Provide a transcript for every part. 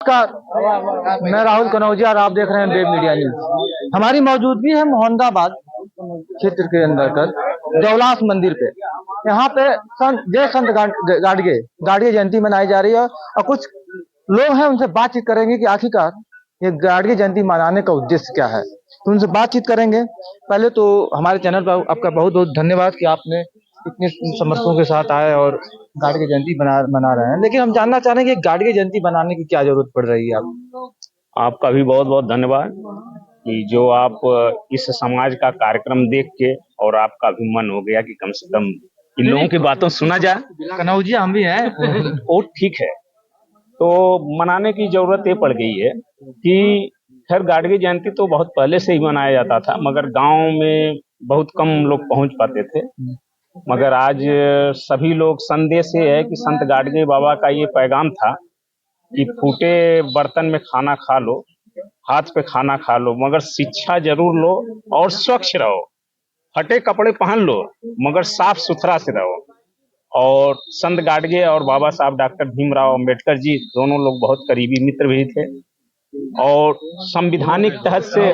नमस्कार, मैं राहुल कनौजिया और आप देख रहे हैं देव मीडिया न्यूज। हमारी मौजूदगी है मोहम्मदाबाद क्षेत्र के अंतर्गत देवलास मंदिर पे। यहाँ पे संत गाडगे जयंती मनाई जा रही है और कुछ लोग हैं, उनसे बातचीत करेंगे कि आखिरकार ये गाडगे जयंती मनाने का उद्देश्य क्या है। तो उनसे बातचीत करेंगे। पहले तो हमारे चैनल पर आपका बहुत बहुत धन्यवाद कि आपने इतने समर्थकों के साथ आए और गाडगे जयंती मना रहे हैं। लेकिन हम जानना चाह रहे हैं कि गाडगे जयंती बनाने की क्या जरूरत पड़ रही है आपको। आपका भी बहुत बहुत धन्यवाद कि जो आप इस समाज का कार्यक्रम देख के और आपका भी मन हो गया कि कम से कम इन लोगों की बातों सुना जाए। कनौजिया हम भी हैं। और ठीक है, तो मनाने की जरूरत ये पड़ गई है कि खैर गाडगे जयंती तो बहुत पहले से ही मनाया जाता था, मगर गांव में बहुत कम लोग पहुंच पाते थे। मगर आज सभी लोग, संदेश ये है कि संत गाडगे बाबा का ये पैगाम था कि फूटे बर्तन में खाना खा लो, हाथ पे खाना खा लो, मगर शिक्षा जरूर लो और स्वच्छ रहो। फटे कपड़े पहन लो मगर साफ सुथरा से रहो। और संत गाडगे और बाबा साहब डॉक्टर भीमराव अंबेडकर जी दोनों लोग बहुत करीबी मित्र भी थे। और संविधानिक तहत से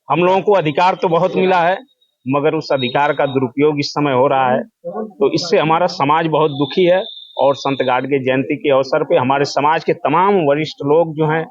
हम लोगों को अधिकार तो बहुत मिला है, मगर उस अधिकार का दुरुपयोग इस समय हो रहा है, तो इससे हमारा समाज बहुत दुखी है। और संत गाडगे जयंती के अवसर पे हमारे समाज के तमाम वरिष्ठ लोग जो हैं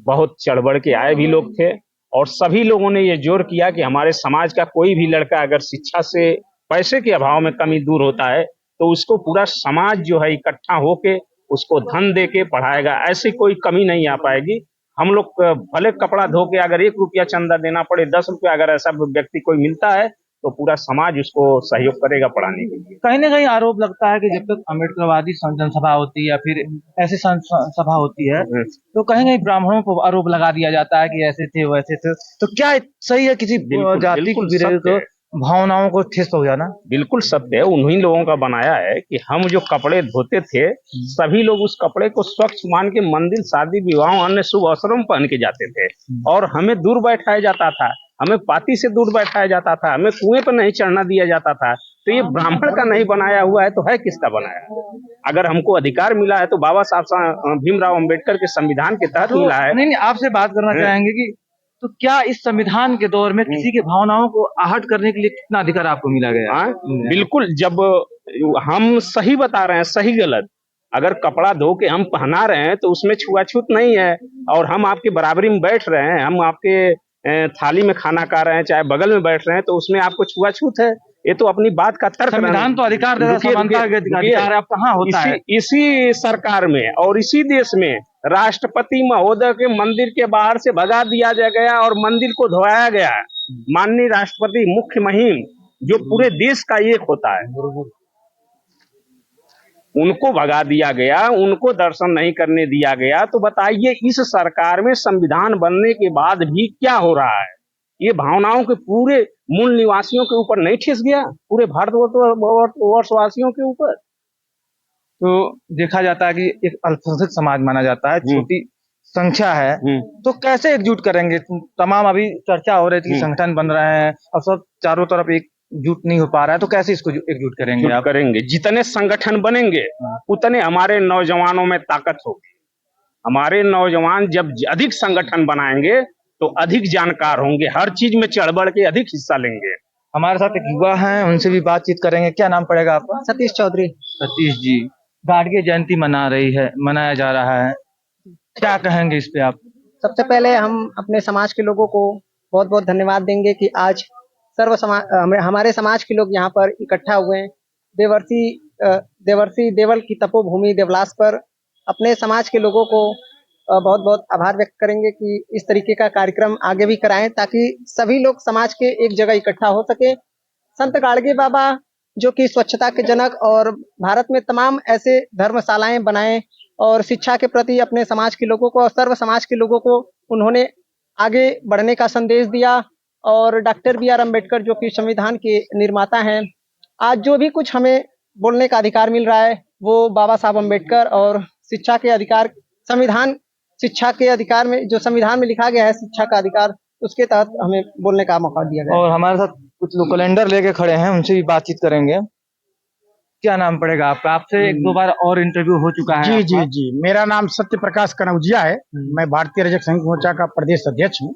बहुत चढ़ बढ़ के आए भी लोग थे। और सभी लोगों ने ये जोर किया कि हमारे समाज का कोई भी लड़का अगर शिक्षा से पैसे के अभाव में कमी दूर होता है तो उसको पूरा समाज जो है इकट्ठा होके उसको धन दे के पढ़ाएगा, ऐसी कोई कमी नहीं आ पाएगी। हम लोग भले कपड़ा धो के अगर 1 रुपया चंदा देना पड़े, 10 रुपया अगर ऐसा व्यक्ति कोई मिलता है तो पूरा समाज उसको सहयोग करेगा पढ़ाने के लिए। कहीं ना कहीं आरोप लगता है कि जब तक अम्बेडकरवादी जनसभा होती है या फिर ऐसी सभा होती है तो कहीं ना कहीं ब्राह्मणों को आरोप लगा दिया जाता है कि ऐसे थे वैसे थे। तो क्या सही है किसी जाति को भावनाओं को ठेस पहुंचाना? बिल्कुल सत्य है। उन्हीं लोगों का बनाया है कि हम जो कपड़े धोते थे सभी लोग उस कपड़े को स्वच्छ मान के मंदिर, शादी, विवाह, अन्य शुभ अवसरों में पहन के जाते थे। और हमें दूर बैठाया जाता था, हमें पाती से दूर बैठाया जाता था, हमें कुएं पर नहीं चढ़ना दिया जाता था। तो ये ब्राह्मण का नहीं बनाया हुआ है तो है किसका बनाया? अगर हमको अधिकार मिला है तो बाबा साहब भीमराव अंबेडकर के संविधान के तहत मिला है। नहीं, आपसे बात करना चाहेंगे कि तो क्या इस संविधान के दौर में किसी के भावनाओं को आहट करने के लिए कितना अधिकार आपको मिला गया? बिल्कुल, जब हम सही बता रहे हैं, सही गलत अगर कपड़ा धो के हम पहना रहे हैं तो उसमें छुआछूत नहीं है। और हम आपकी बराबरी में बैठ रहे हैं, हम आपके थाली में खाना खा रहे हैं, चाहे बगल में बैठ रहे हैं, तो उसमें आपको छुआछूत है? ये तो अपनी बात का तर्क। संविधान तो अधिकार देता है, समानता के अधिकार अब कहाँ होता है? इसी सरकार में और इसी देश में राष्ट्रपति महोदय के मंदिर के बाहर से भगा दिया गया और मंदिर को धोया गया। माननीय राष्ट्रपति मुख्य मुहिम जो पूरे देश का एक होता है, उनको भगा दिया गया, उनको दर्शन नहीं करने दिया गया। तो बताइए इस सरकार में संविधान बनने के बाद भी क्या हो रहा है? ये भावनाओं के पूरे मूल निवासियों के ऊपर नहीं ठेस गया, पूरे भारतवर्षवासियों के ऊपर? तो देखा जाता है कि एक अल्पसंख्यक समाज माना जाता है, छोटी संख्या है, तो कैसे एकजुट करेंगे? तमाम अभी चर्चा हो रही थी, संगठन बन रहे हैं और सब चारों तरफ एकजुट नहीं हो पा रहा है, तो कैसे इसको एकजुट करेंगे? आप करेंगे, जितने संगठन बनेंगे उतने हमारे नौजवानों में ताकत होगी। हमारे नौजवान जब अधिक संगठन बनाएंगे तो अधिक जानकार होंगे, हर चीज में चढ़ बढ़ के अधिक हिस्सा लेंगे। हमारे साथ एक युवा हैं, उनसे भी बातचीत करेंगे। क्या नाम पड़ेगा आपका? सतीश चौधरी। सतीश जी, गाडगे जयंती मनाया जा रहा है, क्या कहेंगे इस पे आप? सबसे पहले हम अपने समाज के लोगों को बहुत बहुत धन्यवाद देंगे कि आज हमारे समाज के लोग यहाँ पर इकट्ठा हुए हैं। देवर्षि देवल की तपोभूमि देवलास पर अपने समाज के लोगों को बहुत बहुत आभार व्यक्त करेंगे कि इस तरीके का कार्यक्रम आगे भी कराएं ताकि सभी लोग समाज के एक जगह इकट्ठा हो सके। संत गाडगे बाबा जो कि स्वच्छता के जनक और भारत में तमाम ऐसे धर्मशालाएं बनाए और शिक्षा के प्रति अपने समाज के लोगों को और सर्व समाज के लोगों को उन्होंने आगे बढ़ने का संदेश दिया। और डॉक्टर बी आर अम्बेडकर जो कि संविधान के निर्माता हैं, आज जो भी कुछ हमें बोलने का अधिकार मिल रहा है वो बाबा साहब अम्बेडकर और शिक्षा के अधिकार, शिक्षा के अधिकार में जो संविधान में लिखा गया है शिक्षा का अधिकार, उसके तहत हमें बोलने का मौका दिया गया। और हमारे साथ कुछ लोग कैलेंडर लेके खड़े हैं, उनसे भी बातचीत करेंगे। क्या नाम पड़ेगा आपका? आपसे एक दो बार और इंटरव्यू हो चुका है जी जी आपका। जी, मेरा नाम सत्य प्रकाश कनौजिया है। मैं भारतीय रजक संघ मोर्चा का प्रदेश अध्यक्ष हूँ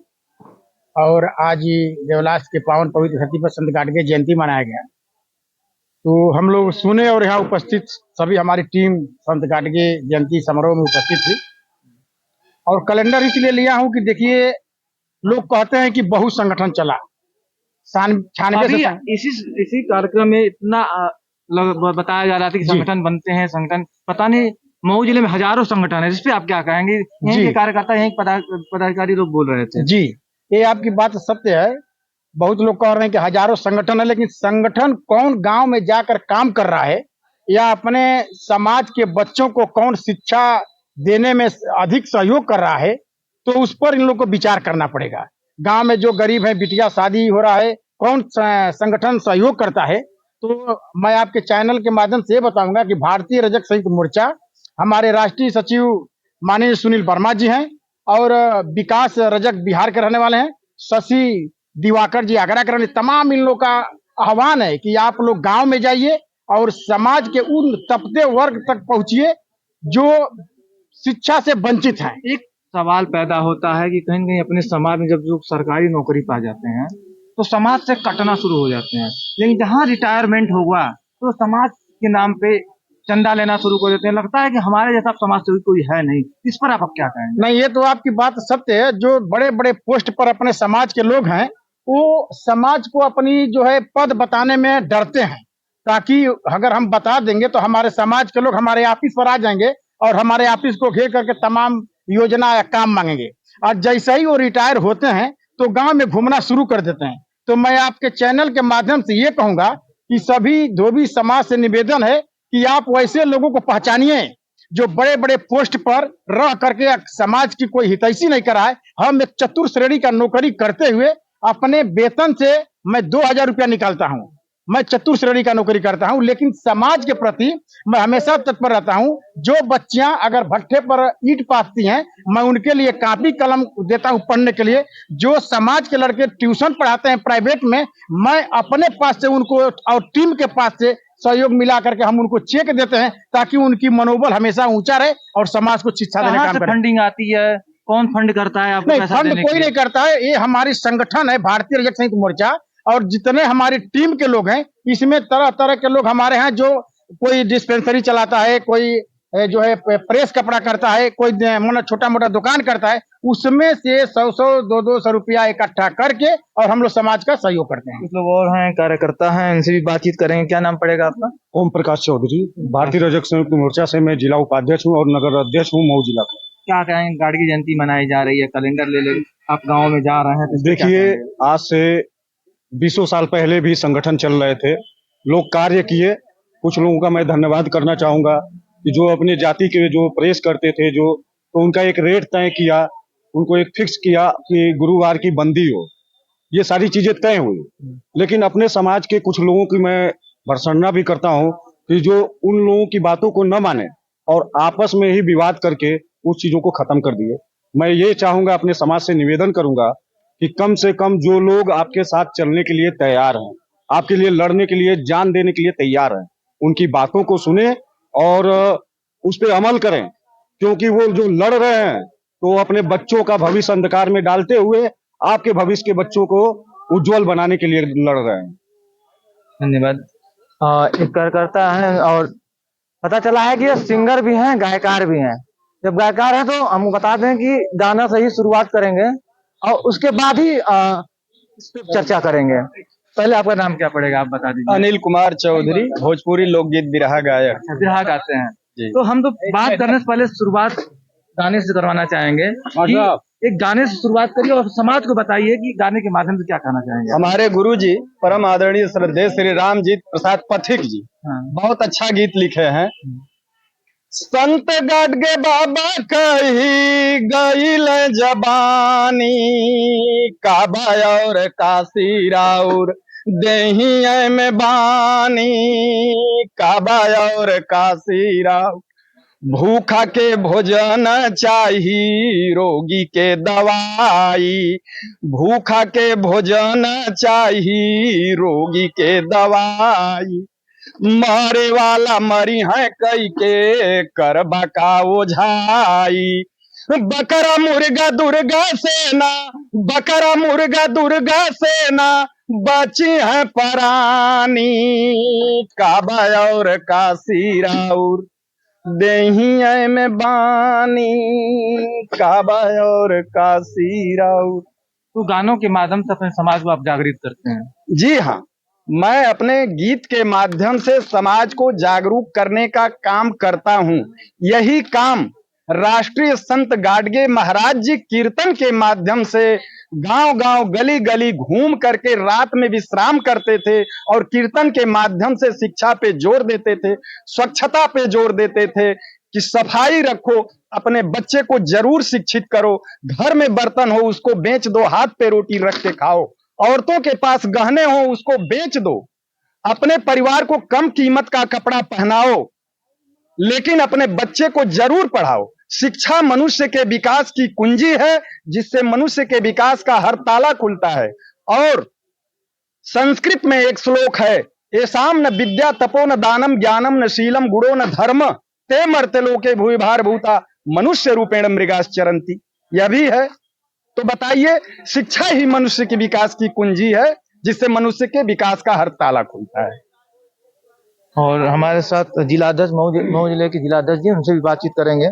और आज ही देवलास के पावन पवित्र धरती पर संत गाडगे जयंती मनाया गया। तो हम लोग सुने और यहाँ उपस्थित सभी हमारी टीम संत गाडगे जयंती समारोह में उपस्थित थी। और कैलेंडर इसलिए लिया हूँ कि देखिए, लोग कहते हैं कि बहुत संगठन चला, 96 अभी से इसी कार्यक्रम में इतना बताया जा रहा था कि जी। संगठन बनते हैं, संगठन पता नहीं मऊ जिले में हजारों संगठन है, जिस पे आप क्या कहेंगे? यहीं जी। के कार्यकर्ता, यहीं के पदाधिकारी लोग बोल रहे थे। जी, ये आपकी बात सत्य है। बहुत लोग कह रहे हैं कि हजारों संगठन है, लेकिन संगठन कौन गांव में जाकर काम कर रहा है या अपने समाज के बच्चों को कौन शिक्षा देने में अधिक सहयोग कर रहा है, तो उस पर इन लोगों को विचार करना पड़ेगा। गांव में जो गरीब है, बिटिया शादी हो रहा है, कौन संगठन सहयोग करता है? तो मैं आपके चैनल के माध्यम से ये बताऊंगा कि भारतीय रजक संयुक्त मोर्चा, हमारे राष्ट्रीय सचिव माननीय सुनील वर्मा जी हैं और विकास रजक बिहार के रहने वाले हैं, शशि दिवाकर जी आगरा के रहने, तमाम इन लोगों का आह्वान है कि आप लोग गांव में जाइए और समाज के उन तपते वर्ग तक पहुंचिए जो शिक्षा से वंचित हैं। एक सवाल पैदा होता है कि कहीं न कहीं अपने समाज में जब लोग सरकारी नौकरी पा जाते हैं तो समाज से कटना शुरू हो जाते हैं, लेकिन जहाँ रिटायरमेंट होगा तो समाज के नाम पे चंदा लेना शुरू कर देते हैं। लगता है कि हमारे जैसा समाज सेवी कोई है नहीं। इस पर आप क्या कहेंगे? नहीं, ये तो आपकी बात सत्य है। जो बड़े बड़े पोस्ट पर अपने समाज के लोग हैं, वो समाज को अपनी जो है पद बताने में डरते हैं, ताकि अगर हम बता देंगे तो हमारे समाज के लोग हमारे ऑफिस पर आ जाएंगे और हमारे ऑफिस को घेर करके तमाम योजना या काम मांगेंगे। और जैसे ही वो रिटायर होते हैं तो गांव में घूमना शुरू कर देते हैं। तो मैं आपके चैनल के माध्यम से ये कहूंगा कि सभी धोबी समाज से निवेदन है कि आप वैसे लोगों को पहचानिए जो बड़े बड़े पोस्ट पर रह करके समाज की कोई हितैषी नहीं करा है। हम एक चतुर श्रेणी का नौकरी करते हुए अपने वेतन से मैं 2000 रुपया निकालता हूँ। मैं चतुर श्रेणी का नौकरी करता हूँ, लेकिन समाज के प्रति मैं हमेशा तत्पर रहता हूँ। जो बच्चियां अगर भट्ठे पर ईंट पाथती हैं, मैं उनके लिए कॉपी कलम देता हूँ पढ़ने के लिए। जो समाज के लड़के ट्यूशन पढ़ाते हैं प्राइवेट में, मैं अपने पास से उनको और टीम के पास से सहयोग मिला करके हम उनको चेक देते हैं, ताकि उनकी मनोबल हमेशा ऊंचा रहे और समाज को शिक्षा देने का कहाँ काम से करें। फंडिंग आती है? कौन फंड करता है आपको नहीं, पैसा फंड देने के कोई लिए? नहीं करता है। ये हमारी संगठन है भारतीय रजक संयुक्त मोर्चा, और जितने हमारी टीम के लोग हैं, इसमें तरह तरह के लोग हमारे हैं। जो कोई डिस्पेंसरी चलाता है, कोई जो है प्रेस कपड़ा करता है, कोई छोटा मोटा दुकान करता है, उसमें से 100 200 रुपया इकट्ठा करके और हम लोग समाज का सहयोग करते हैं। कुछ लोग और हैं, कार्यकर्ता हैं, इनसे भी बातचीत करेंगे। क्या नाम पड़ेगा आपका? ओम प्रकाश चौधरी, भारतीय रजक संयुक्त मोर्चा से मैं जिला उपाध्यक्ष हूँ और नगर अध्यक्ष हूँ मऊ जिला का। क्या कहेंगे? गाडगे जयंती मनाई जा रही है, कैलेंडर ले आप गाँव में जा रहे हैं, तो इस पे क्या देखिए, कहेंगे? आज से 20 साल पहले भी संगठन चल रहे थे, लोग कार्य किए। कुछ लोगों का मैं धन्यवाद करना चाहूंगा कि जो अपने जाति के जो प्रेस करते थे, जो तो उनका एक रेट तय किया, उनको एक फिक्स किया कि गुरुवार की बंदी हो। ये सारी चीजें तय हुई। लेकिन अपने समाज के कुछ लोगों की मैं भर्त्सना भी करता हूँ कि जो उन लोगों की बातों को न माने और आपस में ही विवाद करके उस चीजों को खत्म कर दिए। मैं ये चाहूंगा, अपने समाज से निवेदन करूंगा कि कम से कम जो लोग आपके साथ चलने के लिए तैयार हैं, आपके लिए लड़ने के लिए, जान देने के लिए तैयार हैं, उनकी बातों को सुने और उस पर अमल करें। क्योंकि वो जो लड़ रहे हैं तो अपने बच्चों का भविष्य अंधकार में डालते हुए आपके भविष्य के बच्चों को उज्जवल बनाने के लिए लड़ रहे हैं। धन्यवाद। एक कार्यकर्ता है और पता चला है कि ये सिंगर भी हैं, गायकार भी हैं। जब गायकार हैं तो हम बता दें कि गाना से ही शुरुआत करेंगे और उसके बाद ही इस पे चर्चा करेंगे। पहले आपका नाम क्या पड़ेगा, आप बता दीजिए। अनिल कुमार चौधरी, भोजपुरी लोकगीत बिरहा गायक। अच्छा, बिरहा गाते हैं। जी। तो हम तो बात करने से पहले शुरुआत गाने से करवाना चाहेंगे कि एक गाने से शुरुआत करिए और समाज को बताइए कि गाने के माध्यम से क्या कहना चाहेंगे। हमारे गुरु जी परम आदरणीय श्रद्धेय श्री रामजीत प्रसाद पथिक जी हाँ। बहुत अच्छा गीत लिखे हैं। संत गाडगे बाबा कही गईल जबानी, काबा और काशी राउर देही में बानी, काबा और काशी राउर भूखा के भोजन चाही, रोगी के दवाई, भूखा के भोजन चाही, रोगी के दवाई। मारे वाला मरी है कई के करबा का ओझाई। बकरा मुर्गा दुर्गा सेना, बकरा मुर्गा दुर्गा सेना, बची है परानी। काबा और काशी राउर देहिया में बानी, काबा और काशी राउर। तो गानों के माध्यम से अपने समाज को आप जागृत करते हैं। जी हाँ, मैं अपने गीत के माध्यम से समाज को जागरूक करने का काम करता हूँ। यही काम राष्ट्रीय संत गाडगे महाराज जी कीर्तन के माध्यम से गांव गांव गली गली घूम करके रात में विश्राम करते थे और कीर्तन के माध्यम से शिक्षा पे जोर देते थे, स्वच्छता पे जोर देते थे कि सफाई रखो, अपने बच्चे को जरूर शिक्षित करो, घर में बर्तन हो उसको बेच दो, हाथ पे रोटी रख के खाओ, औरतों के पास गहने हो उसको बेच दो, अपने परिवार को कम कीमत का कपड़ा पहनाओ, लेकिन अपने बच्चे को जरूर पढ़ाओ। शिक्षा मनुष्य के विकास की कुंजी है, जिससे मनुष्य के विकास का हर ताला खुलता है। और संस्कृत में एक श्लोक है, येषां न विद्या तपो न दानम ज्ञानम न शीलम गुणो न धर्म ते मर्त्य लोके भूयभार भूता मनुष्य रूपेण मृगाश्चरन्ति। यह भी है। तो बताइए, शिक्षा ही मनुष्य के विकास की कुंजी है, जिससे मनुष्य के विकास का हर ताला खुलता है। और हमारे साथ जिलाध्यक्ष मऊ जिले के जिलाध्यक्ष जी, उनसे भी बातचीत करेंगे।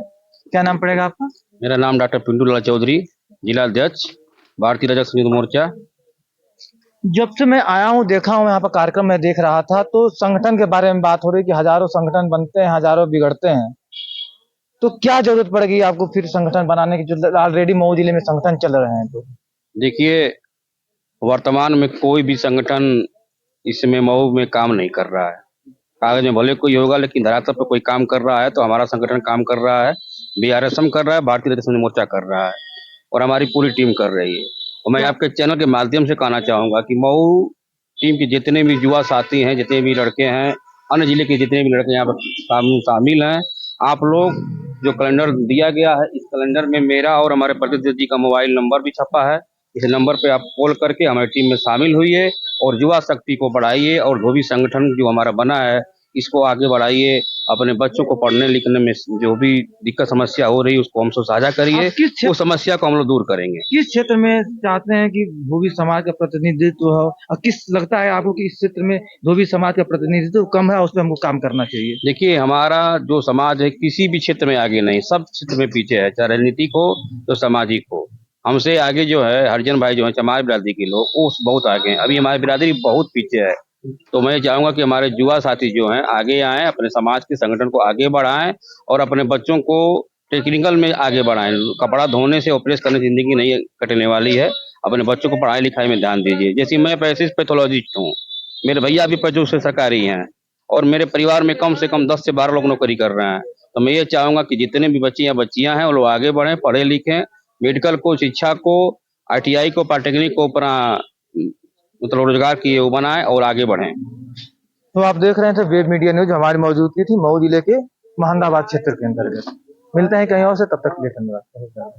क्या नाम पड़ेगा आपका? मेरा नाम डॉक्टर पिंटू लाल चौधरी, जिलाध्यक्ष भारतीय रजक संयुक्त मोर्चा। जब से मैं आया हूँ, देखा हूँ, यहाँ पर कार्यक्रम में देख रहा था, तो संगठन के बारे में बात हो रही कि हजारों संगठन बनते हैं, हजारों बिगड़ते हैं। तो क्या जरूरत पड़ेगी आपको फिर संगठन बनाने की, जो ऑलरेडी मऊ जिले में संगठन चल रहे हैं? तो देखिए, वर्तमान में कोई भी संगठन इसमें मऊ में काम नहीं कर रहा है। कागज में भले कोई होगा, लेकिन धरातल पर कोई काम कर रहा है तो हमारा संगठन काम कर रहा है, बीआरएसएम कर रहा है, भारतीय रजक संयुक्त मोर्चा कर रहा है और हमारी पूरी टीम कर रही है। और मैं आपके चैनल के माध्यम से कहना चाहूंगा कि मऊ टीम के जितने भी युवा साथी हैं, जितने भी लड़के हैं, अन्य जिले के जितने भी लड़के यहाँ पर शामिल हैं, आप लोग जो कैलेंडर दिया गया है, इस कैलेंडर में मेरा और हमारे प्रतिनिधि जी का मोबाइल नंबर भी छपा है। इस नंबर पे आप कॉल करके हमारी टीम में शामिल हुइए और युवा शक्ति को बढ़ाइए और जो भी संगठन जो हमारा बना है इसको आगे बढ़ाइए। अपने बच्चों को पढ़ने लिखने में जो भी दिक्कत समस्या हो रही है उसको हमसे साझा करिए, वो समस्या को हम लोग दूर करेंगे। किस क्षेत्र में चाहते हैं कि धोबी समाज का प्रतिनिधित्व हो, और किस लगता है आपको कि इस क्षेत्र में धोबी समाज का प्रतिनिधित्व कम है, उस पर हमको काम करना चाहिए? देखिए, हमारा जो समाज है किसी भी क्षेत्र में आगे नहीं, सब क्षेत्र में पीछे है, चाहे राजनीतिक हो तो सामाजिक हो। हमसे आगे जो है हरिजन भाई जो है, चमार बिरादरी के लोग, वो बहुत आगे हैं। अभी हमारी बिरादरी बहुत पीछे है। तो मैं चाहूंगा कि हमारे युवा साथी जो हैं आगे आएं, अपने समाज के संगठन को आगे बढ़ाएं और अपने बच्चों को टेक्निकल में आगे बढ़ाएं। कपड़ा धोने से और प्रेस करने से जिंदगी नहीं कटने वाली है। अपने बच्चों को पढ़ाई लिखाई में ध्यान दीजिए। जैसे मैं पैसे पैथोलॉजिस्ट हूँ, मेरे भैया भी पशु से सरकारी हैं और मेरे परिवार में कम से कम 10 से 12 लोग नौकरी कर रहे हैं। तो मैं ये चाहूंगा कि जितने भी बच्चे या बच्चियां हैं वो लोग आगे बढ़ें, पढ़े लिखें, मेडिकल को, शिक्षा को, ITI को, पॉलिटेक्निक को अपना मतलब रोजगार की वो बनाएं और आगे बढ़ें। तो आप देख रहे थे वेब मीडिया न्यूज, हमारी मौजूदगी थी मऊ जिले के महंदाबाद क्षेत्र के अंतर्गत। मिलते हैं कहीं और से, तब तक के लिए धन्यवाद।